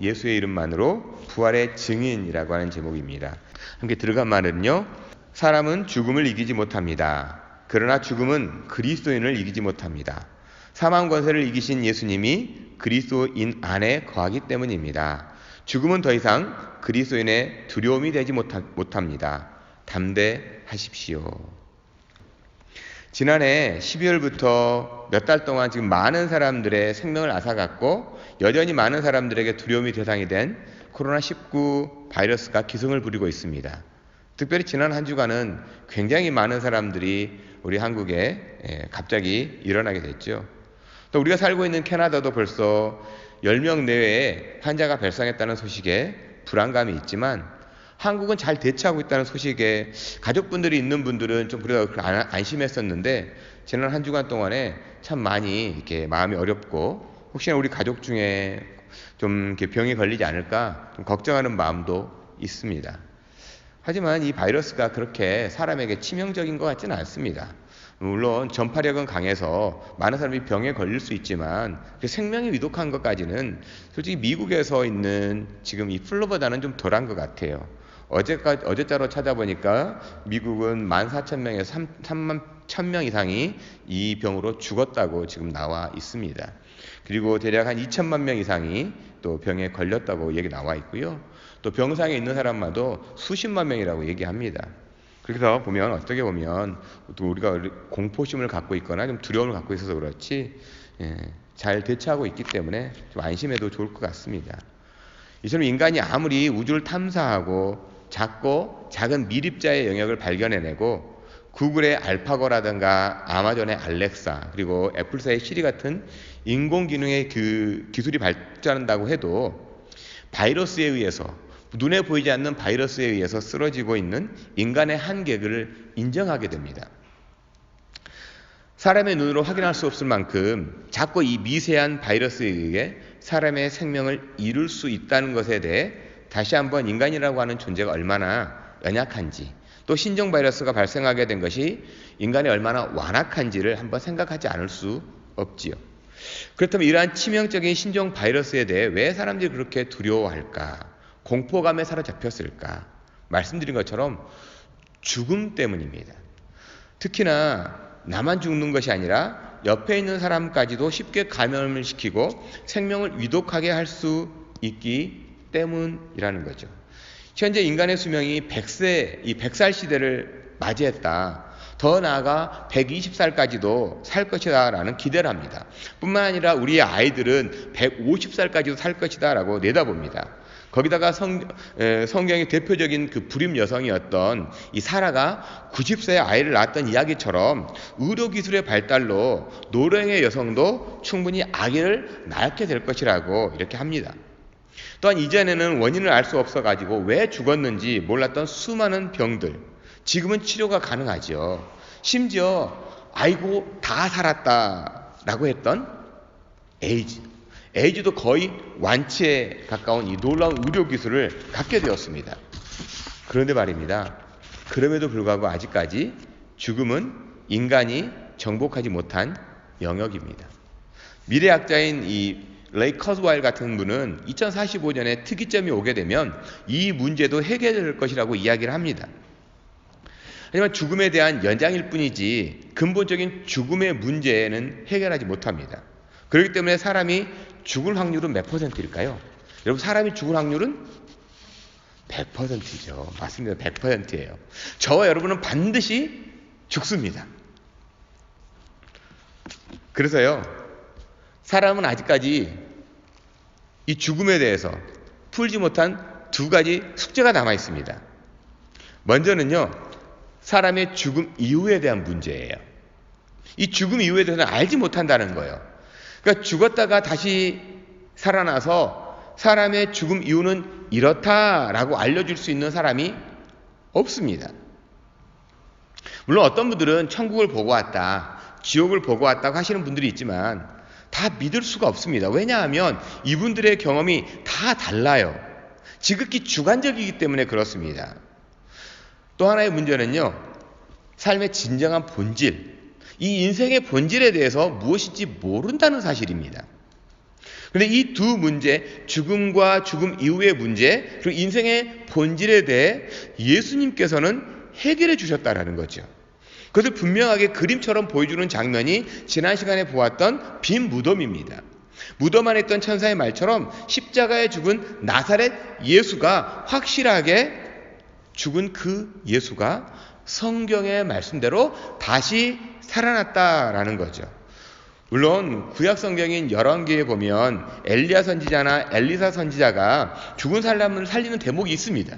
예수의 이름만으로 부활의 증인이라고 하는 제목입니다. 함께 들어간 말은요. 사람은 죽음을 이기지 못합니다. 그러나 죽음은 그리스도인을 이기지 못합니다. 사망 권세를 이기신 예수님이 그리스도인 안에 거하기 때문입니다. 죽음은 더 이상 그리스도인의 두려움이 되지 못합니다. 담대하십시오. 지난해 12월부터 몇 달 동안 지금 많은 사람들의 생명을 앗아갔고 여전히 많은 사람들에게 두려움이 대상이 된 코로나19 바이러스가 기승을 부리고 있습니다. 특별히 지난 한 주간은 굉장히 많은 사람들이 우리 한국에 갑자기 일어나게 됐죠. 또 우리가 살고 있는 캐나다도 벌써 10명 내외의 환자가 발생했다는 소식에 불안감이 있지만 한국은 잘 대처하고 있다는 소식에 가족분들이 있는 분들은 좀 그래도 안심했었는데 지난 한 주간 동안에 참 많이 이렇게 마음이 어렵고 혹시나 우리 가족 중에 좀 이렇게 병이 걸리지 않을까 좀 걱정하는 마음도 있습니다. 하지만 이 바이러스가 그렇게 사람에게 치명적인 것 같지는 않습니다. 물론 전파력은 강해서 많은 사람이 병에 걸릴 수 있지만 생명이 위독한 것까지는 솔직히 미국에서 있는 지금 이 플루보다는 좀 덜한 것 같아요. 어제자로 찾아보니까 미국은 14,000명에서 3만 1,000명 이상이 이 병으로 죽었다고 지금 나와 있습니다. 그리고 대략 한 2천만 명 이상이 또 병에 걸렸다고 얘기 나와 있고요. 또 병상에 있는 사람마도 수십만 명이라고 얘기합니다. 그래서 보면 어떻게 보면 또 우리가 공포심을 갖고 있거나 좀 두려움을 갖고 있어서 그렇지 잘 대처하고 있기 때문에 좀 안심해도 좋을 것 같습니다. 이처럼 인간이 아무리 우주를 탐사하고 작은 미립자의 영역을 발견해내고 구글의 알파고라든가 아마존의 알렉사 그리고 애플사의 시리 같은 인공지능의 그 기술이 발전한다고 해도 바이러스에 의해서 눈에 보이지 않는 바이러스에 의해서 쓰러지고 있는 인간의 한계를 인정하게 됩니다. 사람의 눈으로 확인할 수 없을 만큼 작고 이 미세한 바이러스에 의해 사람의 생명을 잃을 수 있다는 것에 대해 다시 한번 인간이라고 하는 존재가 얼마나 연약한지 또 신종 바이러스가 발생하게 된 것이 인간이 얼마나 완악한지를 한번 생각하지 않을 수 없지요. 그렇다면 이러한 치명적인 신종 바이러스에 대해 왜 사람들이 그렇게 두려워할까? 공포감에 사로잡혔을까? 말씀드린 것처럼 죽음 때문입니다. 특히나 나만 죽는 것이 아니라 옆에 있는 사람까지도 쉽게 감염을 시키고 생명을 위독하게 할 수 있기 때문이라는 거죠. 현재 인간의 수명이 100살 시대를 맞이했다. 더 나아가 120살까지도 살 것이다 라는 기대를 합니다. 뿐만 아니라 우리의 아이들은 150살까지도 살 것이다 라고 내다봅니다. 거기다가 성경의 대표적인 그 불임 여성이었던 이 사라가 90세에 아이를 낳았던 이야기처럼 의료기술의 발달로 노령의 여성도 충분히 아기를 낳게 될 것이라고 이렇게 합니다. 또한 이전에는 원인을 알 수 없어가지고 왜 죽었는지 몰랐던 수많은 병들, 지금은 치료가 가능하죠. 심지어 아이고 다 살았다라고 했던 에이즈도 거의 완치에 가까운 이 놀라운 의료기술을 갖게 되었습니다. 그런데 말입니다. 그럼에도 불구하고 아직까지 죽음은 인간이 정복하지 못한 영역입니다. 미래학자인 이 레이 커즈와일 같은 분은 2045년에 특이점이 오게 되면 이 문제도 해결될 것이라고 이야기를 합니다. 하지만 죽음에 대한 연장일 뿐이지 근본적인 죽음의 문제는 해결하지 못합니다. 그렇기 때문에 사람이 죽을 확률은 몇 %일까요? 여러분 사람이 죽을 확률은 100%죠. 맞습니다. 100%예요. 저와 여러분은 반드시 죽습니다. 그래서요. 사람은 아직까지 이 죽음에 대해서 풀지 못한 두 가지 숙제가 남아 있습니다. 먼저는요. 사람의 죽음 이후에 대한 문제예요. 이 죽음 이후에 대해서는 알지 못한다는 거예요. 그러니까 죽었다가 다시 살아나서 사람의 죽음 이유는 이렇다라고 알려줄 수 있는 사람이 없습니다. 물론 어떤 분들은 천국을 보고 왔다, 지옥을 보고 왔다고 하시는 분들이 있지만 다 믿을 수가 없습니다. 왜냐하면 이분들의 경험이 다 달라요. 지극히 주관적이기 때문에 그렇습니다. 또 하나의 문제는요. 삶의 진정한 본질, 이 인생의 본질에 대해서 무엇인지 모른다는 사실입니다. 그런데 이 두 문제, 죽음과 죽음 이후의 문제, 그리고 인생의 본질에 대해 예수님께서는 해결해 주셨다라는 거죠. 그것을 분명하게 그림처럼 보여주는 장면이 지난 시간에 보았던 빈 무덤입니다. 무덤 안에 있던 천사의 말처럼 십자가에 죽은 나사렛 예수가, 확실하게 죽은 그 예수가 성경의 말씀대로 다시 살아났다라는 거죠. 물론 구약 성경인 열왕기에 보면 엘리야 선지자나 엘리사 선지자가 죽은 사람을 살리는 대목이 있습니다.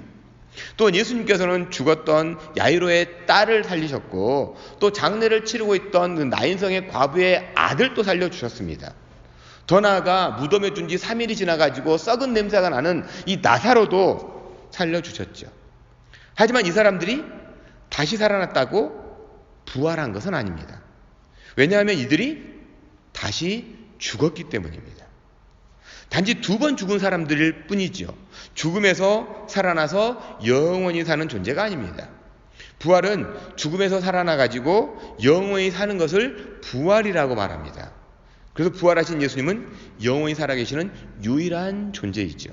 또 예수님께서는 죽었던 야이로의 딸을 살리셨고, 또 장례를 치르고 있던 그 나인성의 과부의 아들도 살려주셨습니다. 더 나아가 무덤에 둔 지 3일이 지나가지고 썩은 냄새가 나는 이 나사로도 살려주셨죠. 하지만 이 사람들이 다시 살아났다고 부활한 것은 아닙니다. 왜냐하면 이들이 다시 죽었기 때문입니다. 단지 2번 죽은 사람들일 뿐이죠. 죽음에서 살아나서 영원히 사는 존재가 아닙니다. 부활은 죽음에서 살아나가지고 영원히 사는 것을 부활이라고 말합니다. 그래서 부활하신 예수님은 영원히 살아계시는 유일한 존재이죠.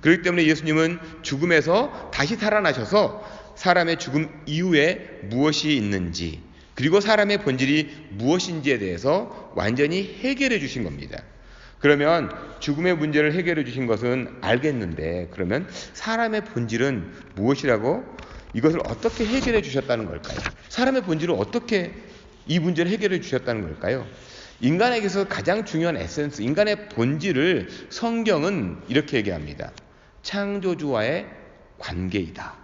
그렇기 때문에 예수님은 죽음에서 다시 살아나셔서 사람의 죽음 이후에 무엇이 있는지, 그리고 사람의 본질이 무엇인지에 대해서 완전히 해결해 주신 겁니다. 그러면 죽음의 문제를 해결해 주신 것은 알겠는데, 그러면 사람의 본질은 무엇이라고, 이것을 어떻게 해결해 주셨다는 걸까요? 사람의 본질을 어떻게 이 문제를 해결해 주셨다는 걸까요? 인간에게서 가장 중요한 에센스, 인간의 본질을 성경은 이렇게 얘기합니다. 창조주와의 관계이다.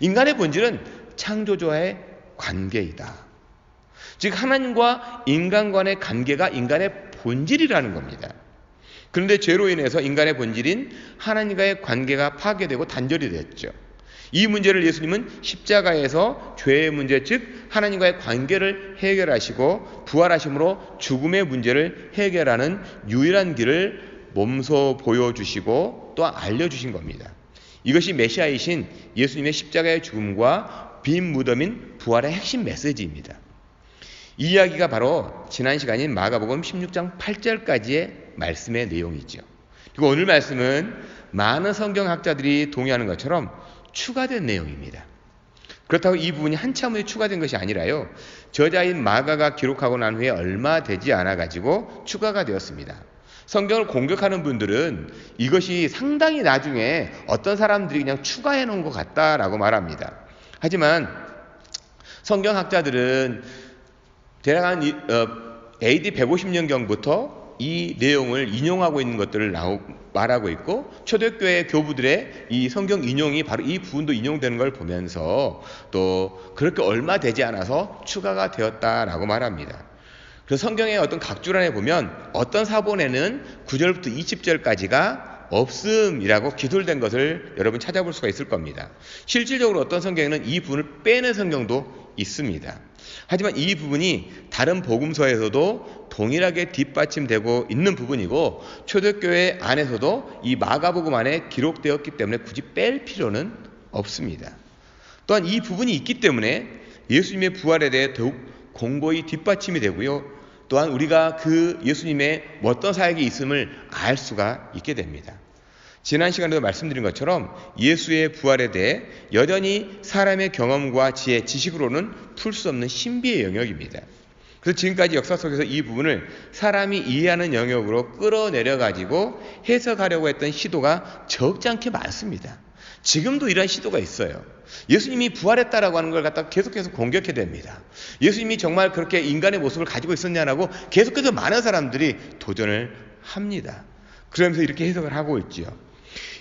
인간의 본질은 창조주와의 관계이다. 즉 하나님과 인간 간의 관계가 인간의 본질이라는 겁니다. 그런데 죄로 인해서 인간의 본질인 하나님과의 관계가 파괴되고 단절이 됐죠. 이 문제를 예수님은 십자가에서 죄의 문제, 즉 하나님과의 관계를 해결하시고 부활하심으로 죽음의 문제를 해결하는 유일한 길을 몸소 보여주시고 또 알려주신 겁니다. 이것이 메시아이신 예수님의 십자가의 죽음과 빈 무덤인 부활의 핵심 메시지입니다. 이 이야기가 바로 지난 시간인 마가복음 16장 8절까지의 말씀의 내용이죠. 그리고 오늘 말씀은 많은 성경학자들이 동의하는 것처럼 추가된 내용입니다. 그렇다고 이 부분이 한참 후에 추가된 것이 아니라요, 저자인 마가가 기록하고 난 후에 얼마 되지 않아 가지고 추가가 되었습니다. 성경을 공격하는 분들은 이것이 상당히 나중에 어떤 사람들이 그냥 추가해 놓은 것 같다라고 말합니다. 하지만 성경학자들은 대략 한 AD 150년경부터 이 내용을 인용하고 있는 것들을 말하고 있고, 초대교회 교부들의 이 성경 인용이 바로 이 부분도 인용되는 걸 보면서 또 그렇게 얼마 되지 않아서 추가가 되었다라고 말합니다. 그래서 성경의 어떤 각주란에 보면 어떤 사본에는 9절부터 20절까지가 없음이라고 기술된 것을 여러분 찾아볼 수가 있을 겁니다. 실질적으로 어떤 성경에는 이 부분을 빼는 성경도 있습니다. 하지만 이 부분이 다른 복음서에서도 동일하게 뒷받침되고 있는 부분이고, 초대교회 안에서도 이 마가복음 안에 기록되었기 때문에 굳이 뺄 필요는 없습니다. 또한 이 부분이 있기 때문에 예수님의 부활에 대해 더욱 공고히 뒷받침이 되고요, 또한 우리가 그 예수님의 어떤 사역이 있음을 알 수가 있게 됩니다. 지난 시간에도 말씀드린 것처럼 예수의 부활에 대해 여전히 사람의 경험과 지혜, 지식으로는 풀 수 없는 신비의 영역입니다. 그래서 지금까지 역사 속에서 이 부분을 사람이 이해하는 영역으로 끌어내려가지고 해석하려고 했던 시도가 적지 않게 많습니다. 지금도 이런 시도가 있어요. 예수님이 부활했다라고 하는 걸 갖다가 계속해서 공격해야 됩니다. 예수님이 정말 그렇게 인간의 모습을 가지고 있었냐라고 계속해서 많은 사람들이 도전을 합니다. 그러면서 이렇게 해석을 하고 있지요.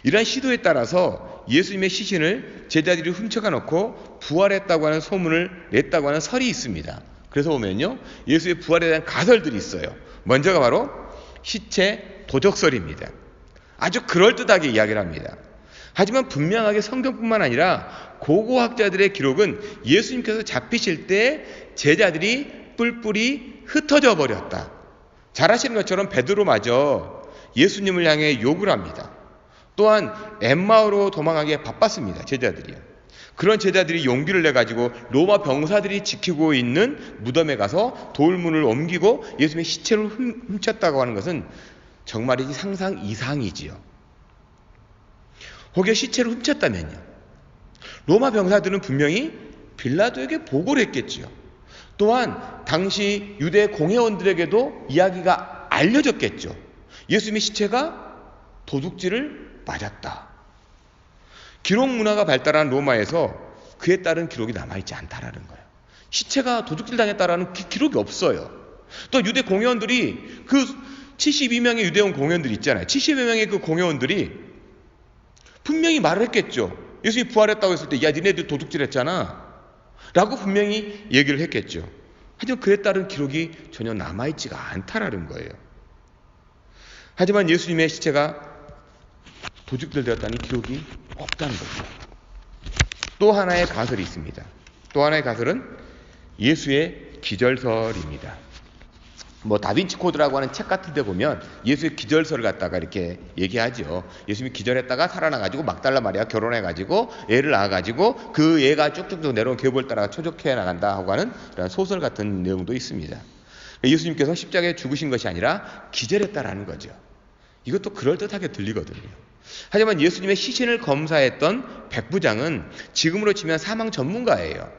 이러한 시도에 따라서 예수님의 시신을 제자들이 훔쳐가 놓고 부활했다고 하는 소문을 냈다고 하는 설이 있습니다. 그래서 보면요, 예수의 부활에 대한 가설들이 있어요. 먼저가 바로 시체 도적설입니다. 아주 그럴듯하게 이야기를 합니다. 하지만 분명하게 성경뿐만 아니라 고고학자들의 기록은 예수님께서 잡히실 때 제자들이 뿔뿔이 흩어져 버렸다. 잘 아시는 것처럼 베드로마저 예수님을 향해 욕을 합니다. 또한 엠마오로 도망가기에 바빴습니다. 제자들이요. 그런 제자들이 용기를 내가지고 로마 병사들이 지키고 있는 무덤에 가서 돌문을 옮기고 예수님의 시체를 훔쳤다고 하는 것은 정말이지 상상 이상이지요. 혹여 시체를 훔쳤다면요. 로마 병사들은 분명히 빌라도에게 보고를 했겠지요. 또한 당시 유대 공회원들에게도 이야기가 알려졌겠죠. 예수님의 시체가 도둑질을 맞았다. 기록 문화가 발달한 로마에서 그에 따른 기록이 남아있지 않다라는 거예요. 시체가 도둑질 당했다라는 기록이 없어요. 또 유대 공회원들이 그 72명의 유대원 공회원들이 있잖아요. 72명의 그 공회원들이 분명히 말을 했겠죠. 예수님이 부활했다고 했을 때 야 니네들 도둑질했잖아 라고 분명히 얘기를 했겠죠. 하지만 그에 따른 기록이 전혀 남아있지가 않다라는 거예요. 하지만 예수님의 시체가 도둑질되었다는 기록이 없다는 거죠. 또 하나의 가설이 있습니다. 또 하나의 가설은 예수의 기절설입니다. 다빈치 코드라고 하는 책 같은 데 보면 예수의 기절설을 갖다가 이렇게 얘기하죠. 예수님이 기절했다가 살아나가지고 막달라 마리아 결혼해가지고 애를 낳아가지고 그 애가 쭉쭉쭉 내려온 계보를 따라가 초족해 나간다 하고 하는 이런 소설 같은 내용도 있습니다. 예수님께서 십자가에 죽으신 것이 아니라 기절했다라는 거죠. 이것도 그럴듯하게 들리거든요. 하지만 예수님의 시신을 검사했던 백부장은 지금으로 치면 사망 전문가예요.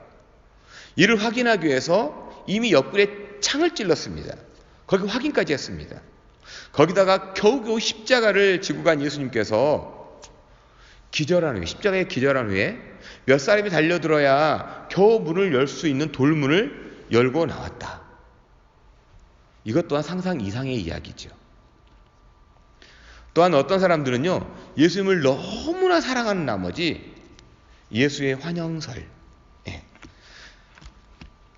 이를 확인하기 위해서 이미 옆구리에 창을 찔렀습니다. 거기 확인까지 했습니다. 거기다가 겨우겨우 십자가를 지고 간 예수님께서 기절한 후에, 십자가에 기절한 후에 몇 사람이 달려들어야 겨우 문을 열 수 있는 돌문을 열고 나왔다. 이것 또한 상상 이상의 이야기죠. 또한 어떤 사람들은요, 예수님을 너무나 사랑하는 나머지 예수의 환영설,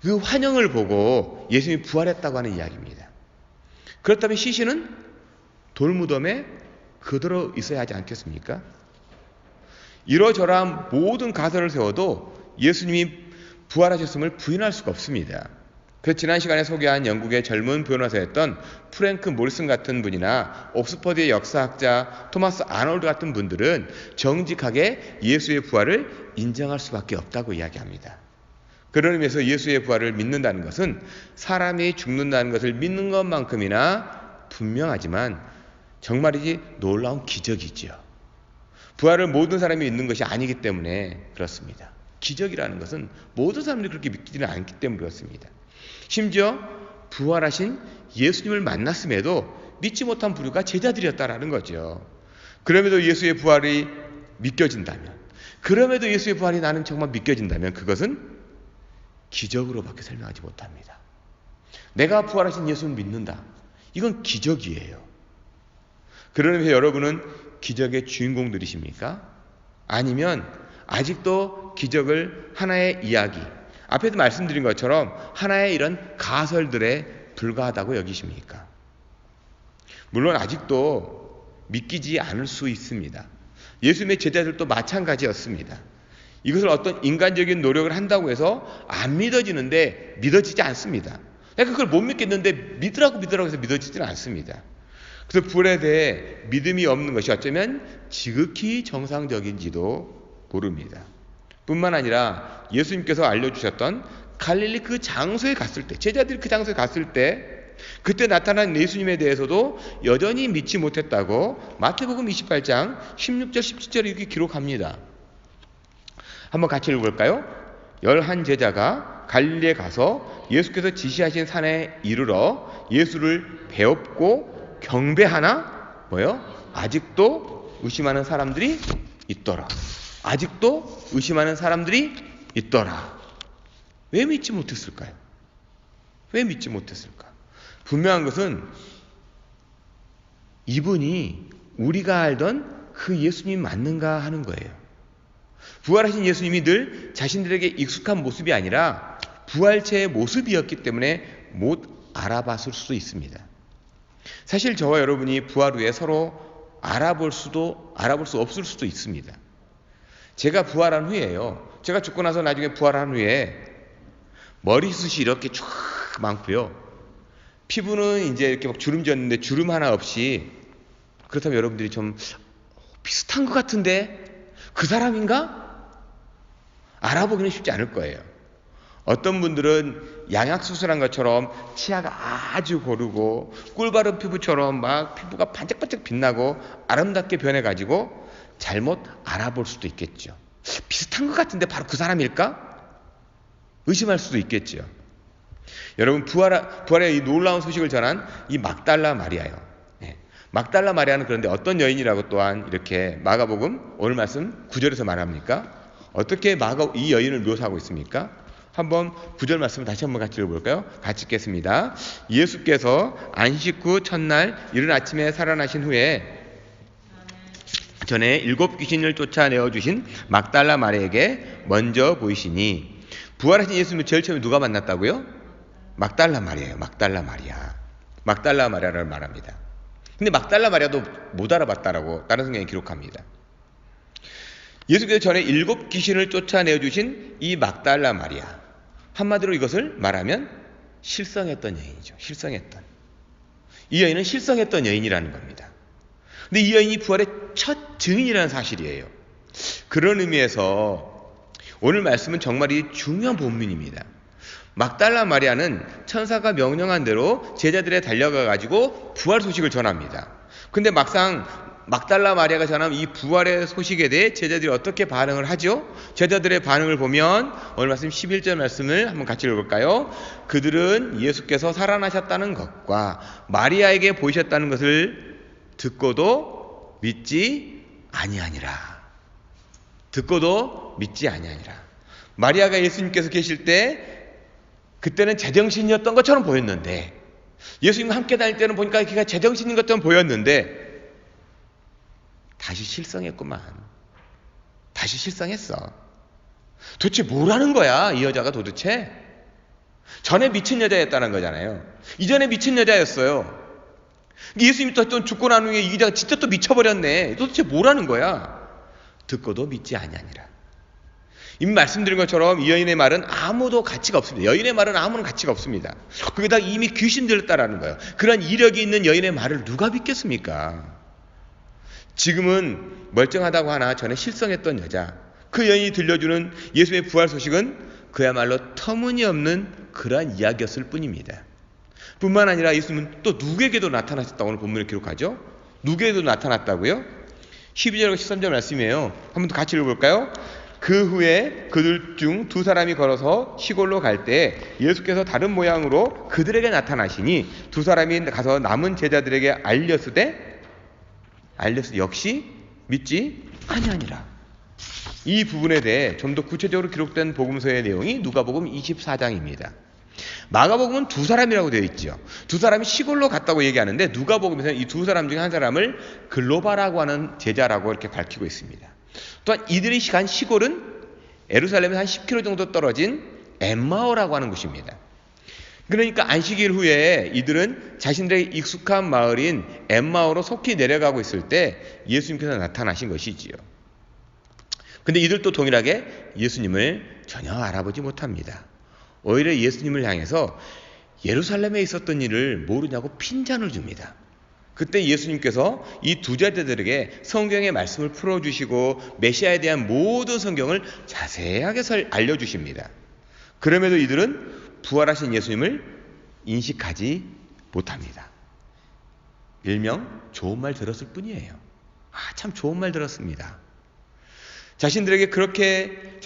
그 환영을 보고 예수님이 부활했다고 하는 이야기입니다. 그렇다면 시신은 돌무덤에 그대로 있어야 하지 않겠습니까? 이러저러한 모든 가설을 세워도 예수님이 부활하셨음을 부인할 수가 없습니다. 그래서 지난 시간에 소개한 영국의 젊은 변호사였던 프랭크 모리슨 같은 분이나 옥스퍼드의 역사학자 토마스 아놀드 같은 분들은 정직하게 예수의 부활을 인정할 수밖에 없다고 이야기합니다. 그런 의미에서 예수의 부활을 믿는다는 것은 사람이 죽는다는 것을 믿는 것만큼이나 분명하지만 정말이지 놀라운 기적이지요. 부활을 모든 사람이 믿는 것이 아니기 때문에 그렇습니다. 기적이라는 것은 모든 사람들이 그렇게 믿지는 않기 때문에 그렇습니다. 심지어 부활하신 예수님을 만났음에도 믿지 못한 부류가 제자들이었다라는 거죠. 그럼에도 예수의 부활이 믿겨진다면, 그럼에도 예수의 부활이 나는 정말 믿겨진다면 그것은 기적으로밖에 설명하지 못합니다. 내가 부활하신 예수를 믿는다. 이건 기적이에요. 그러면서 여러분은 기적의 주인공들이십니까? 아니면 아직도 기적을 하나의 이야기, 앞에도 말씀드린 것처럼 하나의 이런 가설들에 불과하다고 여기십니까? 물론 아직도 믿기지 않을 수 있습니다. 예수님의 제자들도 마찬가지였습니다. 이것을 어떤 인간적인 노력을 한다고 해서 안 믿어지는데 믿어지지 않습니다. 내가 그걸 못 믿겠는데 믿으라고 해서 믿어지지는 않습니다. 그래서 부활에 대해 믿음이 없는 것이 어쩌면 지극히 정상적인지도 모릅니다. 뿐만 아니라 예수님께서 알려주셨던 갈릴리 그 장소에 갔을 때, 제자들이 그 장소에 갔을 때 그때 나타난 예수님에 대해서도 여전히 믿지 못했다고 마태복음 28장 16절 17절에 이렇게 기록합니다. 한번 같이 읽어볼까요? 11제자가 갈릴리에 가서 예수께서 지시하신 산에 이르러 예수를 배웁고 경배하나 아직도 의심하는 사람들이 있더라. 아직도 의심하는 사람들이 있더라. 왜 믿지 못했을까요? 왜 믿지 못했을까? 분명한 것은 이분이 우리가 알던 그 예수님이 맞는가 하는 거예요. 부활하신 예수님이 늘 자신들에게 익숙한 모습이 아니라 부활체의 모습이었기 때문에 못 알아봤을 수도 있습니다. 사실 저와 여러분이 부활 후에 서로 알아볼 수 없을 수도 있습니다. 제가 부활한 후에요. 제가 죽고 나서 나중에 부활한 후에 머리숱이 이렇게 쫙 많고요. 피부는 이제 이렇게 막 주름 지었는데 주름 하나 없이, 그렇다면 여러분들이 좀 비슷한 것 같은데 그 사람인가? 알아보기는 쉽지 않을 거예요. 어떤 분들은 양악 수술한 것처럼 치아가 아주 고르고 꿀바른 피부처럼 막 피부가 반짝반짝 빛나고 아름답게 변해가지고 잘못 알아볼 수도 있겠죠. 비슷한 것 같은데 바로 그 사람일까? 의심할 수도 있겠죠. 여러분, 부활의 이 놀라운 소식을 전한 이 막달라 마리아요. 막달라 마리아는 그런데 어떤 여인이라고 또한 이렇게 마가복음 오늘 말씀 9절에서 말합니까? 어떻게 이 여인을 묘사하고 있습니까? 한번 9절 말씀을 다시 한번 같이 읽어볼까요? 같이 읽겠습니다. 예수께서 안식 후 첫날 이른 아침에 살아나신 후에 전에 7 귀신을 쫓아내어 주신 막달라 마리아에게 먼저 보이시니, 부활하신 예수님을 제일 처음에 누가 만났다고요? 막달라 마리아예요. 막달라 마리아를 말합니다. 근데 막달라 마리아도 못 알아봤다라고 다른 성경에 기록합니다. 예수께서 전에 7 귀신을 쫓아내어 주신 이 막달라 마리아, 한마디로 이것을 말하면 실성했던 여인이죠. 이 여인은 실성했던 여인이라는 겁니다. 근데 이 여인이 부활의 첫 증인이라는 사실이에요. 그런 의미에서 오늘 말씀은 정말 이 중요한 본문입니다. 막달라 마리아는 천사가 명령한 대로 제자들에 달려가 가지고 부활 소식을 전합니다. 근데 막상 막달라 마리아가 전한 이 부활의 소식에 대해 제자들이 어떻게 반응을 하죠? 제자들의 반응을 보면 오늘 말씀 11절 말씀을 한번 같이 읽어볼까요? 그들은 예수께서 살아나셨다는 것과 마리아에게 보이셨다는 것을 듣고도 믿지 아니하니라. 마리아가 예수님께서 계실 때 그때는 제정신이었던 것처럼 보였는데, 예수님과 함께 다닐 때는 보니까 그가 제정신인 것처럼 보였는데 다시 실성했어. 도대체 뭐라는 거야, 이 여자가 도대체? 전에 미친 여자였다는 거잖아요. 이전에 미친 여자였어요. 예수님이 또 죽고 난 후에 이 여자가 진짜 또 미쳐버렸네. 도대체 뭐라는 거야? 듣고도 믿지 아니하니라. 이미 말씀드린 것처럼 이 여인의 말은 아무도 가치가 없습니다. 여인의 말은 아무런 가치가 없습니다. 거기다 이미 귀신 들렸다라는 거예요. 그런 이력이 있는 여인의 말을 누가 믿겠습니까? 지금은 멀쩡하다고 하나 전에 실성했던 여자, 그 여인이 들려주는 예수의 부활 소식은 그야말로 터무니없는 그러한 이야기였을 뿐입니다. 뿐만 아니라 예수님은 또 누구에게도 나타나셨다고 오늘 본문에 기록하죠. 누구에게도 나타났다고요? 12절과 13절 말씀이에요. 한번 더 같이 읽어볼까요? 그 후에 그들 중 2 사람이 걸어서 시골로 갈 때 예수께서 다른 모양으로 그들에게 나타나시니 2 사람이 가서 남은 제자들에게 알렸으되 역시 믿지 아니하니라. 이 부분에 대해 좀 더 구체적으로 기록된 복음서의 내용이 누가복음 24장입니다. 마가복음은 2 사람이라고 되어 있죠. 2 사람이 시골로 갔다고 얘기하는데 누가복음에서는 이 2 사람 중에 한 사람을 글로바라고 하는 제자라고 이렇게 밝히고 있습니다. 또한 이들이 간 시골은 예루살렘에서 한 10km 정도 떨어진 엠마오라고 하는 곳입니다. 그러니까 안식일 후에 이들은 자신들의 익숙한 마을인 엠마오로 속히 내려가고 있을 때 예수님께서 나타나신 것이지요. 근데 이들도 동일하게 예수님을 전혀 알아보지 못합니다. 오히려 예수님을 향해서 예루살렘에 있었던 일을 모르냐고 핀잔을 줍니다. 그때 예수님께서 이 2 제자들에게 성경의 말씀을 풀어주시고 메시아에 대한 모든 성경을 자세하게 알려주십니다. 그럼에도 이들은 부활하신 예수님을 인식하지 못합니다. 일명 좋은 말 들었을 뿐이에요. 참 좋은 말 들었습니다. 자신들이 그렇게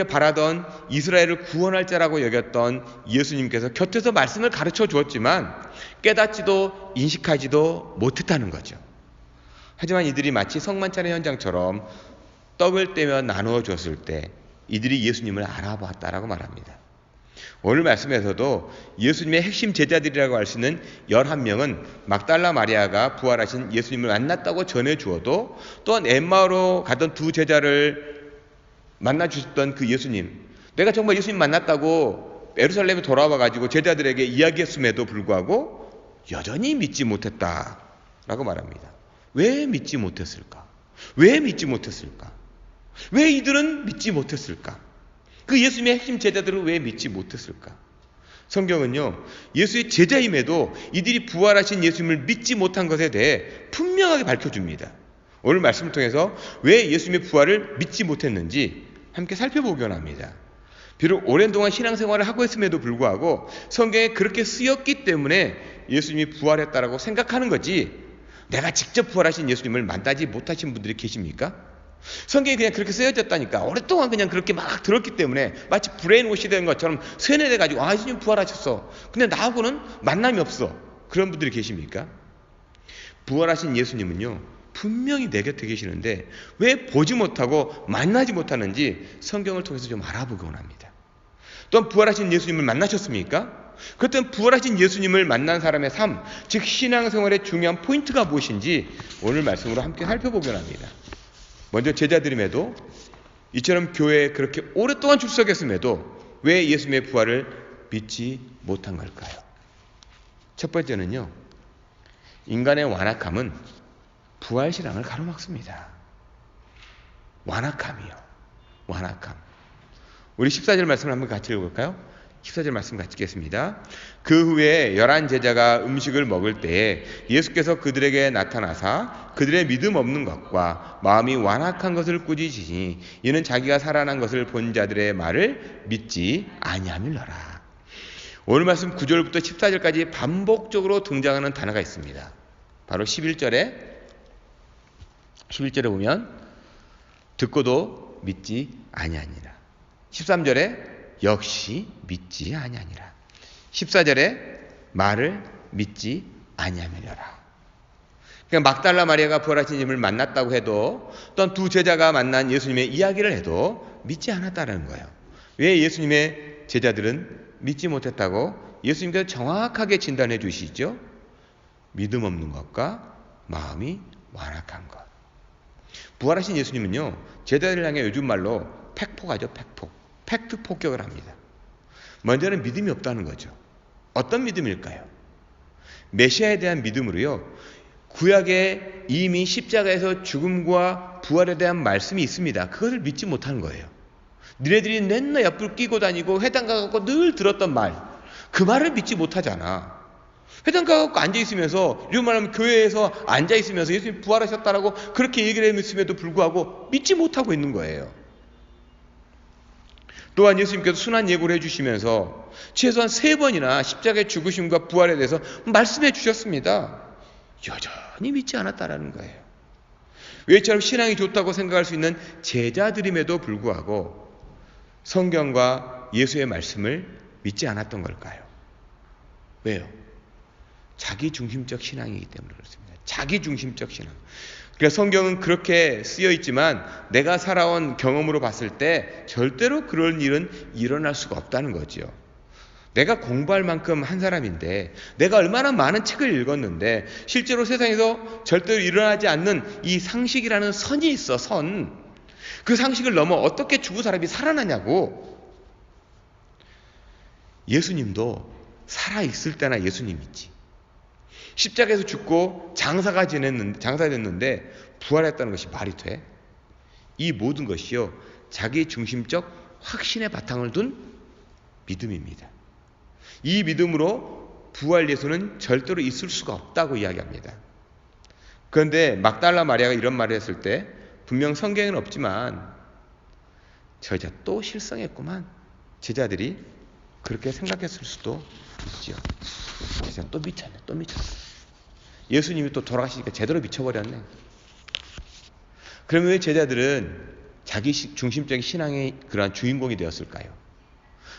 바라던 이스라엘을 구원할 자라고 여겼던 예수님께서 곁에서 말씀을 가르쳐 주었지만 깨닫지도 인식하지도 못했다는 거죠. 하지만 이들이 마치 성만찬의 현장처럼 떡을 떼며 나누어 줬을 때 이들이 예수님을 알아보았다라고 말합니다. 오늘 말씀에서도 예수님의 핵심 제자들이라고 할 수 있는 11명은 막달라 마리아가 부활하신 예수님을 만났다고 전해 주어도, 또한 엠마오로 가던 2 제자를 만나 주셨던 그 예수님, 내가 정말 예수님 만났다고 예루살렘에 돌아와 가지고 제자들에게 이야기했음에도 불구하고 여전히 믿지 못했다라고 말합니다. 왜 믿지 못했을까? 왜 이들은 믿지 못했을까? 그 예수님의 핵심 제자들은 왜 믿지 못했을까? 성경은요, 예수의 제자임에도 이들이 부활하신 예수님을 믿지 못한 것에 대해 분명하게 밝혀줍니다. 오늘 말씀을 통해서 왜 예수님의 부활을 믿지 못했는지 함께 살펴보기 원합니다. 비록 오랜 동안 신앙생활을 하고 있음에도 불구하고 성경에 그렇게 쓰였기 때문에 예수님이 부활했다라고 생각하는 거지, 내가 직접 부활하신 예수님을 만나지 못하신 분들이 계십니까? 성경이 그냥 그렇게 쓰여졌다니까. 오랫동안 그냥 그렇게 막 들었기 때문에 마치 브레인워시 된 것처럼 세뇌돼가지고 예수님 부활하셨어. 근데 나하고는 만남이 없어. 그런 분들이 계십니까? 부활하신 예수님은요, 분명히 내 곁에 계시는데 왜 보지 못하고 만나지 못하는지 성경을 통해서 좀 알아보기 원합니다. 또한 부활하신 예수님을 만나셨습니까? 그렇다면 부활하신 예수님을 만난 사람의 삶, 즉 신앙생활의 중요한 포인트가 무엇인지 오늘 말씀으로 함께 살펴보기 원합니다. 먼저 제자들임에도 이처럼 교회에 그렇게 오랫동안 출석했음에도 왜 예수님의 부활을 믿지 못한 걸까요? 첫 번째는요, 인간의 완악함은 부활 신앙을 가로막습니다. 완악함이요. 완악함. 우리 14절 말씀을 한번 같이 읽어볼까요? 14절 말씀 같이 읽겠습니다. 그 후에 11 제자가 음식을 먹을 때에 예수께서 그들에게 나타나사 그들의 믿음 없는 것과 마음이 완악한 것을 꾸짖으시니 이는 자기가 살아난 것을 본 자들의 말을 믿지 아니함이로라. 오늘 말씀 9절부터 14절까지 반복적으로 등장하는 단어가 있습니다. 바로 11절에 보면 듣고도 믿지 아니하니라. 13절에 역시 믿지 아니하니라. 14절에 말을 믿지 아니하니라. 그러니까 막달라 마리아가 부활하신 예수님을 만났다고 해도, 또한 두 제자가 만난 예수님의 이야기를 해도 믿지 않았다는 거예요. 왜 예수님의 제자들은 믿지 못했다고 예수님께서 정확하게 진단해 주시죠? 믿음 없는 것과 마음이 완악한 것. 부활하신 예수님은요, 제자들을 향해 요즘 말로 팩폭하죠. 팩트 폭격을 합니다. 먼저는 믿음이 없다는 거죠. 어떤 믿음일까요? 메시아에 대한 믿음으로요, 구약에 이미 십자가에서 죽음과 부활에 대한 말씀이 있습니다. 그것을 믿지 못하는 거예요. 너네들이 맨날 옆을 끼고 다니고 회당 가갖고 늘 들었던 말, 그 말을 믿지 못하잖아. 회당 가갖고 앉아있으면서, 이런 말하면 교회에서 앉아있으면서 예수님 부활하셨다라고 그렇게 얘기를 했음에도 불구하고 믿지 못하고 있는 거예요. 또한 예수님께서 순환 예고를 해주시면서 최소한 3번이나 십자가의 죽으심과 부활에 대해서 말씀해 주셨습니다. 여전히 믿지 않았다라는 거예요. 왜 이처럼 신앙이 좋다고 생각할 수 있는 제자들임에도 불구하고 성경과 예수의 말씀을 믿지 않았던 걸까요? 왜요? 자기 중심적 신앙이기 때문에 그렇습니다. 자기 중심적 신앙. 그러니까 성경은 그렇게 쓰여 있지만 내가 살아온 경험으로 봤을 때 절대로 그런 일은 일어날 수가 없다는 거죠. 내가 공부할 만큼 한 사람인데, 내가 얼마나 많은 책을 읽었는데 실제로 세상에서 절대로 일어나지 않는 이 상식이라는 선이 있어. 선. 그 상식을 넘어 어떻게 죽은 사람이 살아나냐고. 예수님도 살아있을 때나 예수님이지, 십자가에서 죽고 장사가 됐는데 부활했다는 것이 말이 돼? 이 모든 것이요, 자기 중심적 확신의 바탕을 둔 믿음입니다. 이 믿음으로 부활 예수는 절대로 있을 수가 없다고 이야기합니다. 그런데 막달라 마리아가 이런 말을 했을 때 분명 성경에는 없지만 저 여자 또 실성했구만, 제자들이 그렇게 생각했을 수도 있죠. 제자 또 미쳤어. 예수님이 또 돌아가시니까 제대로 미쳐버렸네. 그러면 왜 제자들은 자기 중심적인 신앙의 그러한 주인공이 되었을까요?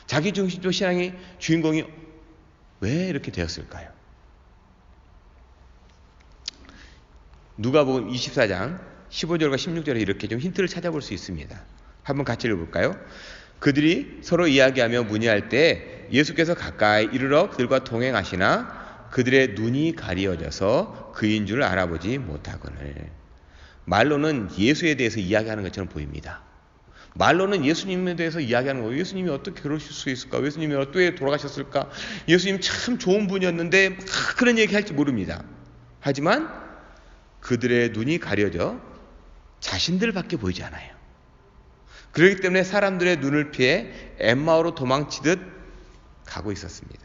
자기 중심적 신앙의 주인공이 왜 이렇게 되었을까요? 누가복음 24장 15절과 16절에 이렇게 좀 힌트를 찾아볼 수 있습니다. 한번 같이 읽어볼까요? 그들이 서로 이야기하며 문의할 때 예수께서 가까이 이르러 그들과 동행하시나 그들의 눈이 가리어져서 그인 줄 알아보지 못하거늘. 말로는 예수에 대해서 이야기하는 것처럼 보입니다. 말로는 예수님에 대해서 이야기하는 거예요. 예수님이 어떻게 그러실 수 있을까? 예수님이 어떻게 돌아가셨을까? 예수님 참 좋은 분이었는데 그런 얘기 할지 모릅니다. 하지만 그들의 눈이 가려져 자신들밖에 보이지 않아요. 그렇기 때문에 사람들의 눈을 피해 엠마오로 도망치듯 가고 있었습니다.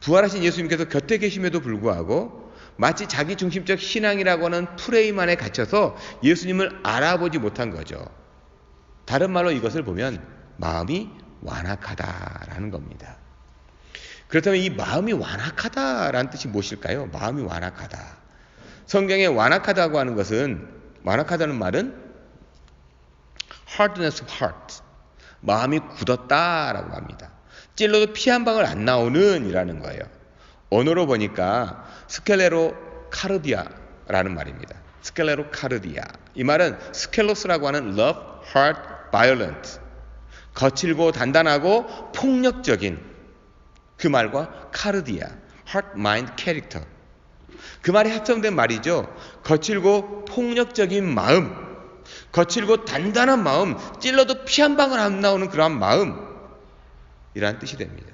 부활하신 예수님께서 곁에 계심에도 불구하고 마치 자기 중심적 신앙이라고 하는 프레임 안에 갇혀서 예수님을 알아보지 못한 거죠. 다른 말로 이것을 보면 마음이 완악하다라는 겁니다. 그렇다면 이 마음이 완악하다라는 뜻이 무엇일까요? 마음이 완악하다. 성경에 완악하다고 하는 것은, 완악하다는 말은 hardness of heart, 마음이 굳었다라고 합니다. 찔러도 피 한 방울 안 나오는 이라는 거예요. 언어로 보니까 스켈레로카르디아라는 말입니다. 스켈레로카르디아. 이 말은 스켈로스라고 하는 love, hard, violent, 거칠고 단단하고 폭력적인 그 말과 카르디아, heart, mind, character, 그 말이 합성된 말이죠. 거칠고 폭력적인 마음, 거칠고 단단한 마음, 찔러도 피 한 방울 안 나오는 그러한 마음, 이라는 뜻이 됩니다.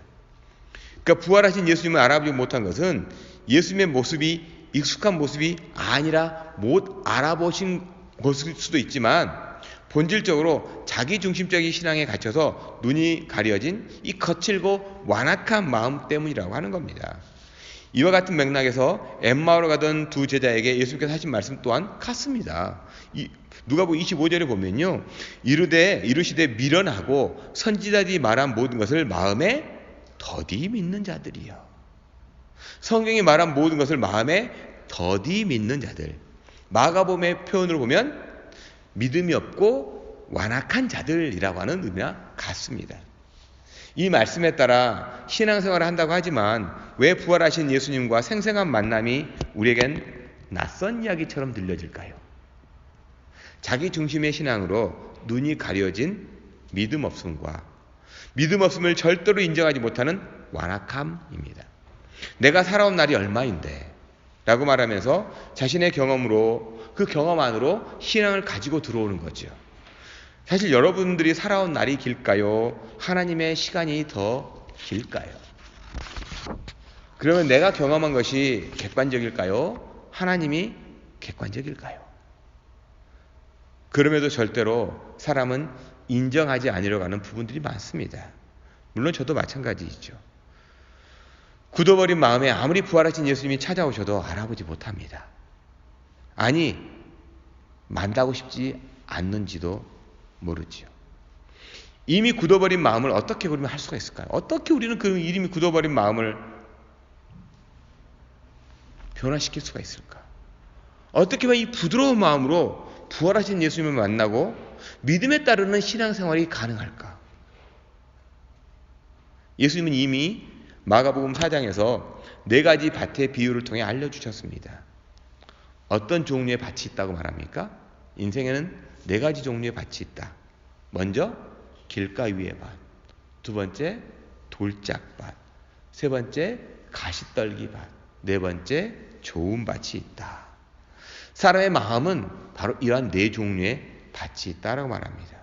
그러니까 부활하신 예수님을 알아보지 못한 것은 예수님의 모습이 익숙한 모습이 아니라 못 알아보신 것일 수도 있지만, 본질적으로 자기중심적인 신앙에 갇혀서 눈이 가려진 이 거칠고 완악한 마음 때문이라고 하는 겁니다. 이와 같은 맥락에서 엠마오로 가던 두 제자에게 예수님께서 하신 말씀 또한 같습니다. 누가복음 25절에 보면요, 이르시되 미련하고 선지자들이 말한 모든 것을 마음에 더디 믿는 자들이요. 성경이 말한 모든 것을 마음에 더디 믿는 자들. 마가복음의 표현으로 보면 믿음이 없고 완악한 자들이라고 하는 의미와 같습니다. 이 말씀에 따라 신앙생활을 한다고 하지만 왜 부활하신 예수님과 생생한 만남이 우리에겐 낯선 이야기처럼 들려질까요? 자기 중심의 신앙으로 눈이 가려진 믿음 없음과 믿음 없음을 절대로 인정하지 못하는 완악함입니다. 내가 살아온 날이 얼마인데 라고 말하면서 자신의 경험으로, 그 경험 안으로 신앙을 가지고 들어오는 거죠. 사실 여러분들이 살아온 날이 길까요? 하나님의 시간이 더 길까요? 그러면 내가 경험한 것이 객관적일까요? 하나님이 객관적일까요? 그럼에도 절대로 사람은 인정하지 않으려고 하는 부분들이 많습니다. 물론 저도 마찬가지이죠. 굳어버린 마음에 아무리 부활하신 예수님이 찾아오셔도 알아보지 못합니다. 아니, 만나고 싶지 않는지도 모르지요. 이미 굳어버린 마음을 어떻게 그러면 할 수가 있을까요? 어떻게 우리는 그 이미 굳어버린 마음을 변화시킬 수가 있을까? 어떻게 하면 이 부드러운 마음으로 부활하신 예수님을 만나고 믿음에 따르는 신앙생활이 가능할까? 예수님은 이미 마가복음 4장에서 4가지 밭의 비유를 통해 알려주셨습니다. 어떤 종류의 밭이 있다고 말합니까? 인생에는 4가지 종류의 밭이 있다. 먼저 길가 위의 밭, 두 번째 돌짝밭, 세 번째 가시떨기 밭, 네 번째 좋은 밭이 있다. 사람의 마음은 바로 이러한 4종류의 밭이 있다라고 말합니다.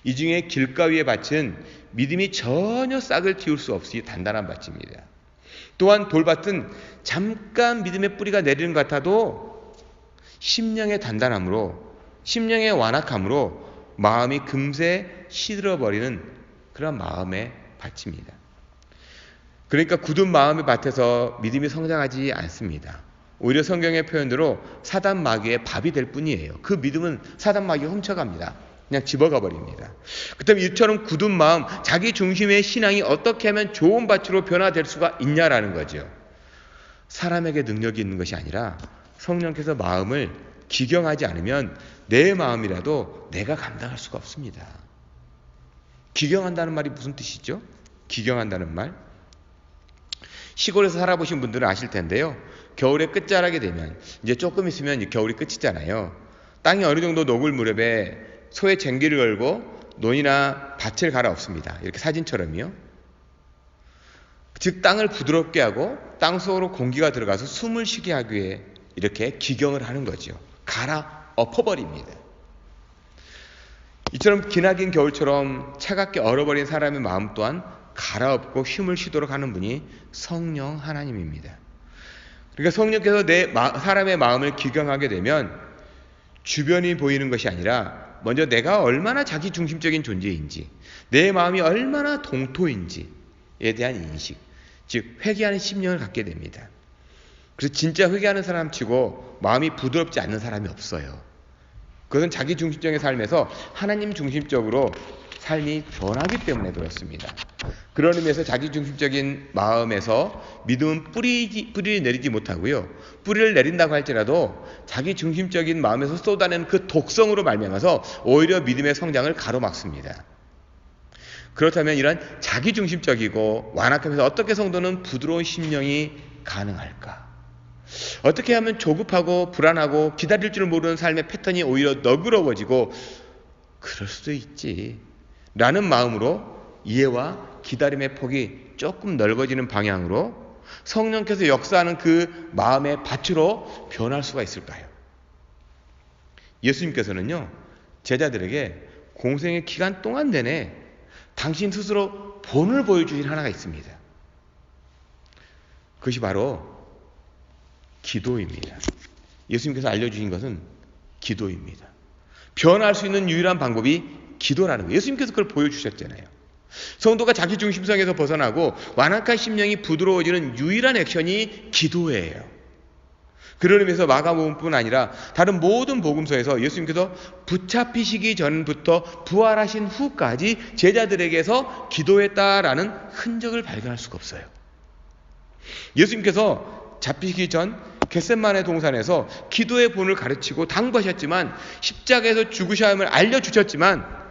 이 중에 길가 위의 밭은 믿음이 전혀 싹을 틔울 수 없이 단단한 밭입니다. 또한 돌밭은 잠깐 믿음의 뿌리가 내리는 것 같아도 심령의 단단함으로, 심령의 완악함으로 마음이 금세 시들어버리는 그런 마음의 밭입니다. 그러니까 굳은 마음의 밭에서 믿음이 성장하지 않습니다. 오히려 성경의 표현대로 사단 마귀의 밥이 될 뿐이에요. 그 믿음은 사단 마귀가 훔쳐갑니다. 그냥 집어가 버립니다. 그렇다면 이처럼 굳은 마음, 자기 중심의 신앙이 어떻게 하면 좋은 밭으로 변화될 수가 있냐라는 거죠. 사람에게 능력이 있는 것이 아니라 성령께서 마음을 기경하지 않으면 내 마음이라도 내가 감당할 수가 없습니다. 기경한다는 말이 무슨 뜻이죠? 기경한다는 말? 시골에서 살아보신 분들은 아실 텐데요. 겨울에 끝자락이 되면 이제 조금 있으면 겨울이 끝이잖아요. 땅이 어느 정도 녹을 무렵에 소에 쟁기를 걸고 논이나 밭을 갈아엎습니다. 이렇게 사진처럼요. 즉 땅을 부드럽게 하고 땅 속으로 공기가 들어가서 숨을 쉬게 하기 위해 이렇게 기경을 하는 거죠. 갈아엎어버립니다. 이처럼 기나긴 겨울처럼 차갑게 얼어버린 사람의 마음 또한 갈아엎고 쉼을 쉬도록 하는 분이 성령 하나님입니다. 그러니까 성령께서 사람의 마음을 기경하게 되면 주변이 보이는 것이 아니라 먼저 내가 얼마나 자기 중심적인 존재인지, 내 마음이 얼마나 동토인지에 대한 인식, 즉 회개하는 심령을 갖게 됩니다. 그래서 진짜 회개하는 사람 치고 마음이 부드럽지 않는 사람이 없어요. 그것은 자기 중심적인 삶에서 하나님 중심적으로 삶이 변하기 때문에 그렇습니다. 그런 의미에서 자기중심적인 마음에서 믿음은 뿌리를 내리지 못하고요. 뿌리를 내린다고 할지라도 자기중심적인 마음에서 쏟아낸 그 독성으로 말미암아서 오히려 믿음의 성장을 가로막습니다. 그렇다면 이런 자기중심적이고 완악함에서 어떻게 성도는 부드러운 심령이 가능할까? 어떻게 하면 조급하고 불안하고 기다릴 줄 모르는 삶의 패턴이 오히려 너그러워지고 그럴 수도 있지 라는 마음으로 이해와 기다림의 폭이 조금 넓어지는 방향으로 성령께서 역사하는 그 마음의 밭으로 변할 수가 있을까요? 예수님께서는요, 제자들에게 공생의 기간 동안 내내 당신 스스로 본을 보여주신 하나가 있습니다. 그것이 바로 기도입니다. 예수님께서 알려주신 것은 기도입니다. 변할 수 있는 유일한 방법이 기도라는 거예요. 예수님께서 그걸 보여주셨잖아요. 성도가 자기중심성에서 벗어나고 완악한 심령이 부드러워지는 유일한 액션이 기도예요. 그런 의미에서 마가복음뿐 아니라 다른 모든 복음서에서 예수님께서 붙잡히시기 전부터 부활하신 후까지 제자들에게서 기도했다라는 흔적을 발견할 수가 없어요. 예수님께서 잡히기 전 겟셋마네 동산에서 기도의 본을 가르치고 당부하셨지만 십자가에서 죽으셔야 함을 알려주셨지만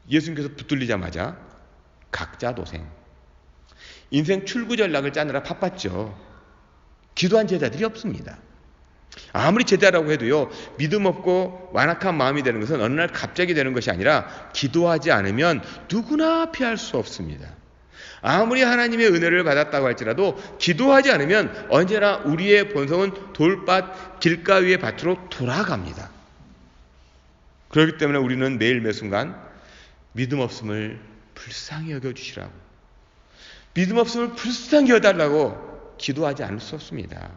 예수님께서 붙들리자마자 각자도생, 인생 출구전략을 짜느라 바빴죠. 기도한 제자들이 없습니다. 아무리 제자라고 해도요, 믿음 없고 완악한 마음이 되는 것은 어느 날 갑자기 되는 것이 아니라 기도하지 않으면 누구나 피할 수 없습니다. 아무리 하나님의 은혜를 받았다고 할지라도 기도하지 않으면 언제나 우리의 본성은 돌밭, 길가위의 밭으로 돌아갑니다. 그렇기 때문에 우리는 매일 매순간 믿음 없음을 불쌍히 여겨주시라고, 믿음 없음을 불쌍히 여달라고 기도하지 않을 수 없습니다.